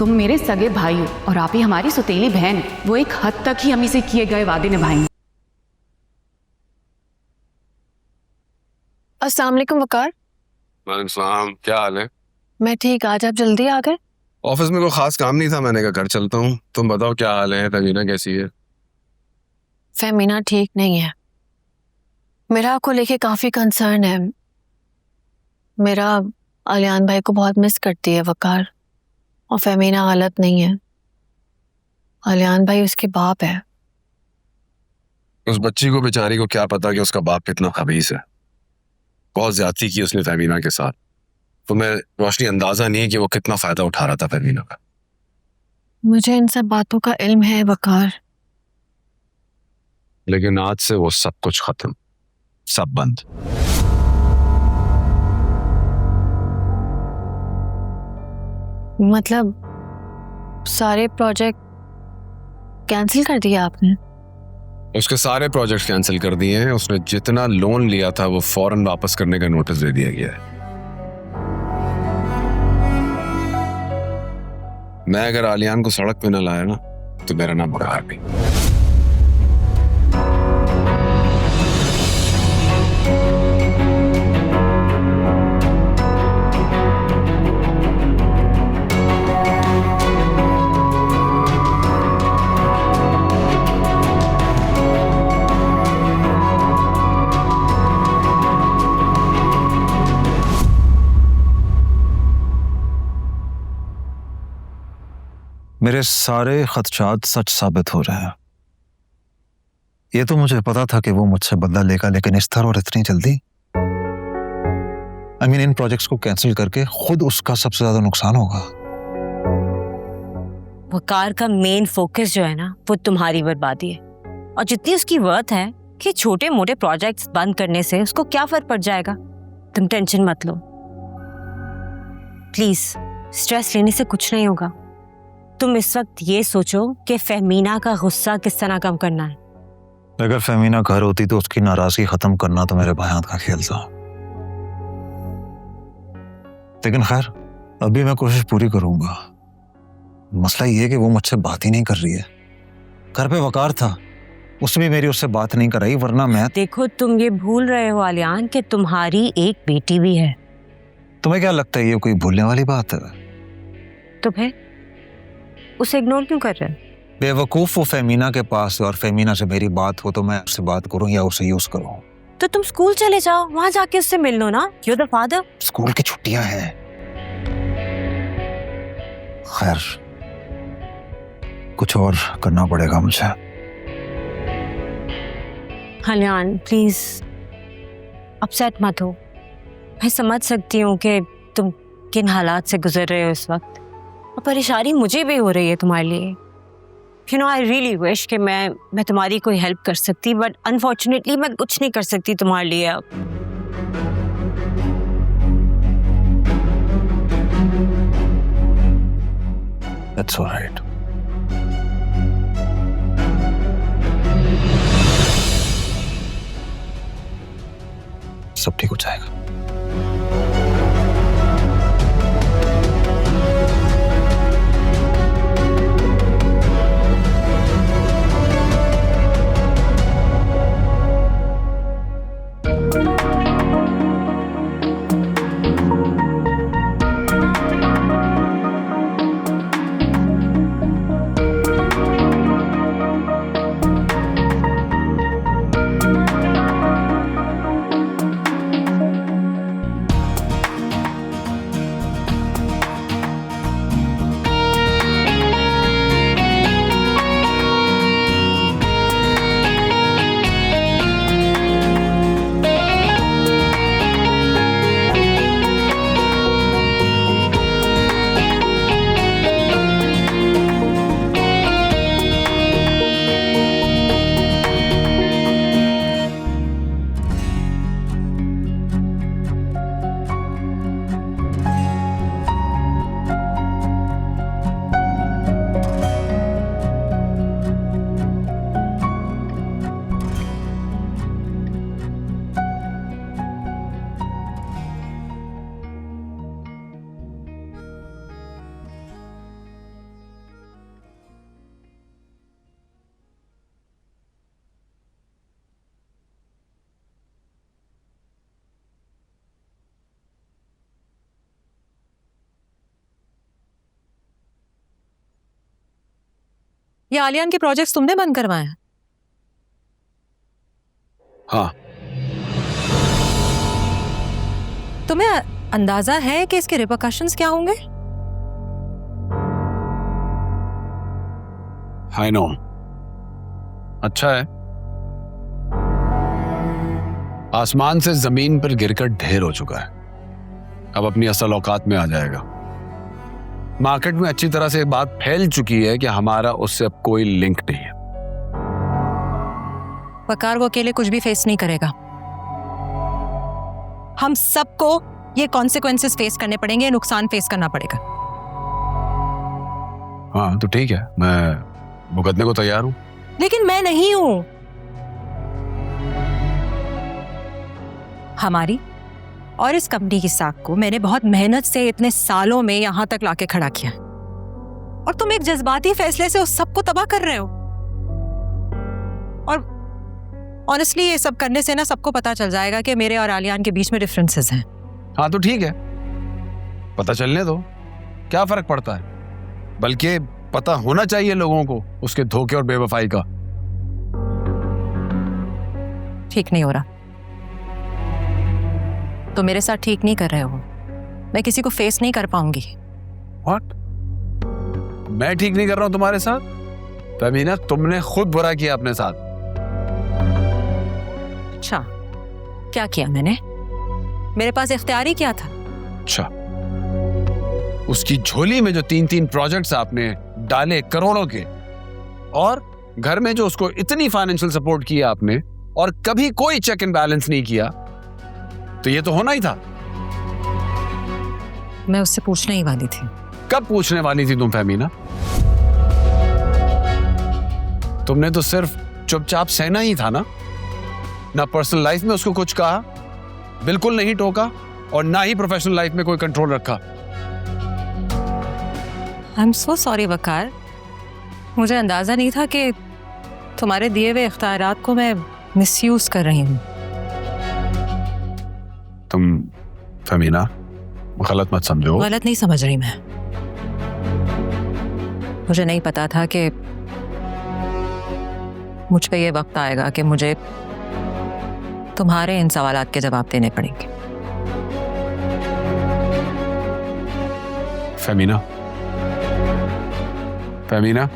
तुम मेरे सगे भाई हो और आप ही हमारी सुतीली बहन। वो एक हद तक ही हम इसे किए गए वादे निभाएंगे। अस्सलाम वालेकुम वकार। वालेकुम सलाम, क्या हाल है? मैं ठीक, आज आप जल्दी आ गए। ऑफिस में कोई खास काम नहीं था, मैंने कहा घर चलता हूँ। तुम बताओ क्या हाल है, तवीना कैसी है? फेमिना ठीक नहीं है। मेरा आपको लेके काफी कंसर्न है। मेरा आलियान भाई को बहुत मिस करती है वकार, और फेमिना गलत नहीं है। आलियान भाई उसके बाप है। उस बच्ची को बेचारी को क्या पता कि उसका बाप कितना खबीस है। बहुत ज्यादती की उसने फेमिना के साथ। तुम्हें रोशनी अंदाजा नहीं है कि वो कितना फायदा उठा रहा था फेमिना का। मुझे इन सब बातों का इल्म है वकार। लेकिन आज से वो सब कुछ खत्म, सब बंद। मतलब सारे प्रोजेक्ट कैंसिल कर दिया आपने? उसके सारे प्रोजेक्ट्स कैंसिल कर दिए हैं। उसने जितना लोन लिया था वो फौरन वापस करने का नोटिस दे दिया गया है। मैं अगर आलियान को सड़क पे न लाया ना तो मेरा नाम बकार नहीं। मेरे सारे खदशात सच साबित हो रहे हैं। ये तो मुझे पता था कि वो मुझसे बदला लेगा, लेकिन इस तरह और इतनी जल्दी। इन प्रोजेक्ट्स को कैंसिल करके खुद उसका सबसे ज्यादा नुकसान होगा। वकार का मेन फोकस जो है ना, वो तुम्हारी बर्बादी है। और जितनी उसकी वर्थ है कि छोटे मोटे प्रोजेक्ट्स बंद करने से उसको क्या फर्क पड़ जाएगा। तुम टेंशन मत लो प्लीज। स्ट्रेस लेने से कुछ नहीं होगा। तुम इस वक्त ये सोचो कि फेमिना का गुस्सा किस तरह कम करना है। अगर फेमिना घर होती तो उसकी नाराजगी खत्म करना तो मेरे भाई का खेल था। लेकिन खैर, अभी मैं कोशिश पूरी करूंगा। मसला ये है कि वो मुझसे बात ही नहीं कर रही है। घर पे वकार था, उसने भी मेरी उससे बात नहीं कराई, वरना मैं। देखो, तुम ये भूल रहे हो आलियान कि तुम्हारी एक बेटी भी है। तुम्हें क्या लगता है ये कोई भूलने वाली बात है? तो फिर उसे इग्नोर क्यों कर रहे हो? बेवकूफ वो फेमिना के पास है, और फेमिना से मेरी बात हो तो मैं उससे बात करूं या उसे यूज करूं? तो तुम स्कूल चले जाओ, वहां जाके उससे मिल लो ना। You the father. स्कूल की छुट्टियां हैं। खैर, कुछ और करना पड़ेगा मुझे। आलियान प्लीज अपसेट मत हो। मैं समझ सकती हूँ कि तुम किन हालात से गुजर रहे हो इस वक्त, और परेशानी मुझे भी हो रही है तुम्हारे लिए। You know, I really wish कि मैं तुम्हारी कोई हेल्प कर सकती, बट अनफॉर्चुनेटली मैं कुछ नहीं कर सकती तुम्हारे लिए अब। That's all right. सब ठीक हो जाएगा। ये आलियान के प्रोजेक्ट्स तुमने बंद करवाए हैं? हाँ, तुम्हें अंदाजा है कि इसके रिपरकशंस क्या होंगे? I know. अच्छा है, आसमान से जमीन पर गिरकर ढेर हो चुका है, अब अपनी असल औकात में आ जाएगा। मार्केट में अच्छी तरह से एक बात फैल चुकी है कि हमारा उससे अब कोई लिंक नहीं है। वकार वो अकेले कुछ भी फेस नहीं करेगा। हम सबको ये कॉन्सिक्वेंसेस फेस करने पड़ेंगे, नुकसान फेस करना पड़ेगा। हाँ तो ठीक है, मैं भुगतने को तैयार हूं। लेकिन मैं नहीं हूं। हमारी और इस कंपनी की साख को मैंने बहुत मेहनत से इतने सालों में यहां तक लाके खड़ा किया, और तुम एक जज्बाती फैसले से उस सबको तबाह कर रहे हो। और ऑनेस्टली ये सब करने से ना सबको पता चल जाएगा कि मेरे और आलियान के बीच में डिफरेंसेस हैं। हाँ तो ठीक है, पता चलने दो, क्या फर्क पड़ता है। बल्कि पता होना चाहिए लोगों को उसके धोखे और बेवफाई का। ठीक नहीं हो रहा तो मेरे साथ ठीक नहीं कर रहे हो। मैं किसी को फेस नहीं कर पाऊंगी। What? मैं ठीक नहीं कर रहा हूं तुम्हारे साथ? फहमीना, तुमने खुद बुरा किया अपने साथ। अच्छा, क्या किया मैंने? मेरे पास इख्तियार ही क्या था? अच्छा, उसकी झोली में जो 3-3 प्रोजेक्ट्स आपने डाले करोड़ों के, और घर में जो उसको इतनी फाइनेंशियल सपोर्ट किया आपने, और कभी कोई चेक एंड बैलेंस नहीं किया, तो ये तो होना ही था। मैं उससे पूछने ही वाली थी। कब पूछने वाली थी तुम फहमीना? तुमने तो सिर्फ चुपचाप सहना ही था ना। ना पर्सनल लाइफ में उसको कुछ कहा, बिल्कुल नहीं टोका, और ना ही प्रोफेशनल लाइफ में कोई कंट्रोल रखा। आई एम सो सॉरी वकार, मुझे अंदाजा नहीं था कि तुम्हारे दिए हुए इख्तियारात को मैं मिसयूज कर रही हूँ। तुम फहमीना गलत मत समझो। गलत नहीं समझ रही मैं। मुझे नहीं पता था कि मुझ पे ये वक्त आएगा कि मुझे तुम्हारे इन सवालात के जवाब देने पड़ेंगे। फहमीना, फहमीना,